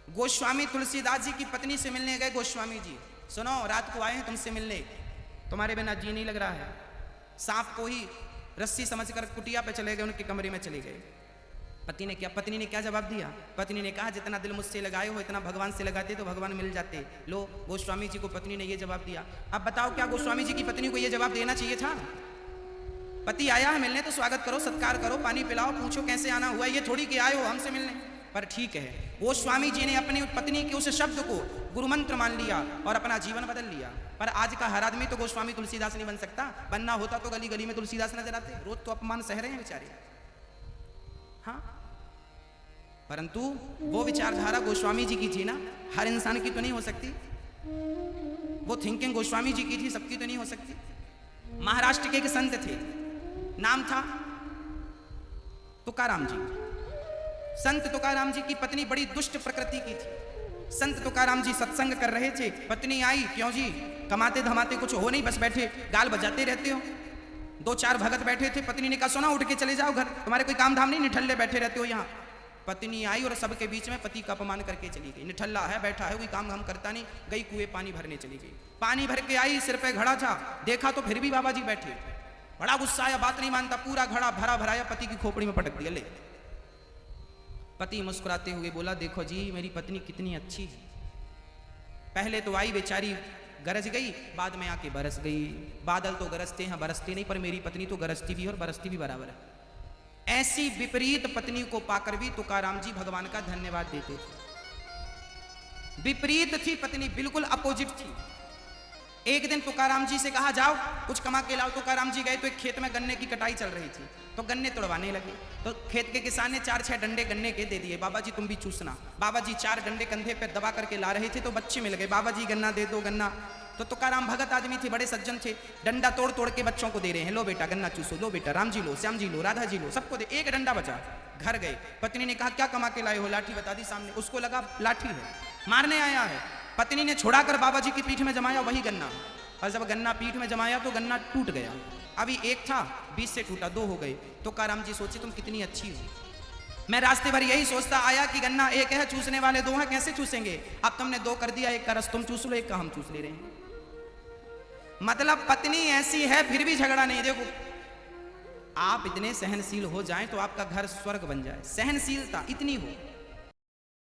गोस्वामी तुलसीदास जी की पत्नी से मिलने गए। गोस्वामी जी सुनो, रात को आए हैं तुमसे मिलने, तुम्हारे बिना जी नहीं लग रहा है। सांप को ही रस्सी समझकर कुटिया पे चले गए, उनके कमरे में चले गए। पत्नी ने क्या जवाब दिया? पत्नी ने कहा, जितना दिल मुझसे लगाए हो इतना भगवान से लगाते तो भगवान मिल जाते। लो, गोस्वामी जी को पत्नी ने ये जवाब दिया। अब बताओ, क्या गोस्वामी जी की पत्नी को ये जवाब देना चाहिए था? पति आया है मिलने तो स्वागत करो, सत्कार करो, पानी पिलाओ, पूछो कैसे आना हुआ, ये थोड़ी कि आए हो हमसे मिलने। पर ठीक है, गोस्वामी जी ने अपनी पत्नी के उस शब्द को गुरु मंत्र मान लिया और अपना जीवन बदल लिया। पर आज का हर आदमी तो गोस्वामी तुलसीदास नहीं बन सकता। बनना होता तो गली गली में तुलसीदास नजर आते। रोज तो अपमान सह रहे हैं बेचारे। हाँ, परंतु वो विचारधारा गोस्वामी जी की थी ना, हर इंसान की तो नहीं हो सकती। वो थिंकिंग गोस्वामी जी की थी, सबकी तो नहीं हो सकती। महाराष्ट्र के एक संत थे, नाम था तुकाराम जी। संत तुकाराम जी की पत्नी बड़ी दुष्ट प्रकृति की थी। संत तुकाराम जी सत्संग कर रहे थे, पत्नी आई, क्यों जी कमाते धमाते कुछ हो नहीं, बस बैठे गाल बजाते रहते हो। दो चार भगत बैठे थे। पत्नी ने कहा, सुना उठ के चले जाओ घर, तुम्हारे कोई काम धाम नहीं, निठल्ले बैठे रहते हो यहाँ। पत्नी आई और सबके बीच में पति का अपमान करके चली गई। निठल्ला है, बैठा है, कोई काम धाम करता नहीं। गई कुएं पानी भरने चली गई। पानी भर के आई, सिर पे घड़ा था, देखा तो फिर भी बाबा जी बैठे। बड़ा गुस्सा आया, बात नहीं मानता, पूरा घड़ा भरा भराया पति की खोपड़ी में पटक दिया। ले, पति मुस्कुराते हुए बोला, देखो जी मेरी पत्नी कितनी अच्छी है। पहले तो आई बेचारी, गरज गई, बाद में आके बरस गई। बादल तो गरजते हैं बरसते नहीं, पर मेरी पत्नी तो गरजती भी और बरसती भी बराबर है। ऐसी विपरीत पत्नी को पाकर भी तुकाराम जी भगवान का धन्यवाद देते थे। विपरीत थी पत्नी, बिल्कुल अपोजिट थी। एक दिन तुकाराम जी से कहा, जाओ कुछ कमा के लाओ। तुकाराम जी गए तो एक खेत में गन्ने की कटाई चल रही थी, तो गन्ने तोड़वाने लगे। तो खेत के किसान ने 4-6 डंडे गन्ने के दे दिए। बाबा जी तुम भी चूसना। बाबा जी 4 डंडे कंधे पे दबा करके ला रहे थे, तो बच्चे मिल गए। बाबा जी गन्ना दे दो, गन्ना। तो तुकाराम भगत आदमी थे, बड़े सज्जन थे, डंडा तोड़ तोड़ के बच्चों को दे रहे हैं। लो बेटा गन्ना चूसो, लो बेटा राम जी लो, श्याम जी लो, राधा जी लो, सबको दे। एक डंडा बचा। घर गए, पत्नी ने कहा, क्या कमा के लाए हो? लाठी बता दी सामने। उसको लगा लाठी है, मारने आया है। पत्नी ने छोड़ाकर बाबा जी की पीठ में जमाया वही गन्ना, और जब गन्ना पीठ में जमाया तो गन्ना टूट गया। अभी एक था, 20 से टूटा, 2 हो गए। तो तुकाराम जी सोचे, तुम कितनी अच्छी हो। मैं रास्ते भर यही सोचता आया कि गन्ना एक है, चूसने वाले 2 हैं, कैसे चूसेंगे। अब तुमने 2 कर दिया, एक का रस तुम चूस लो, एक का हम चूस ले रहे हैं। मतलब पत्नी ऐसी है फिर भी झगड़ा नहीं। देखो, आप इतने सहनशील हो जाएं तो आपका घर स्वर्ग बन जाए। सहनशीलता इतनी हो,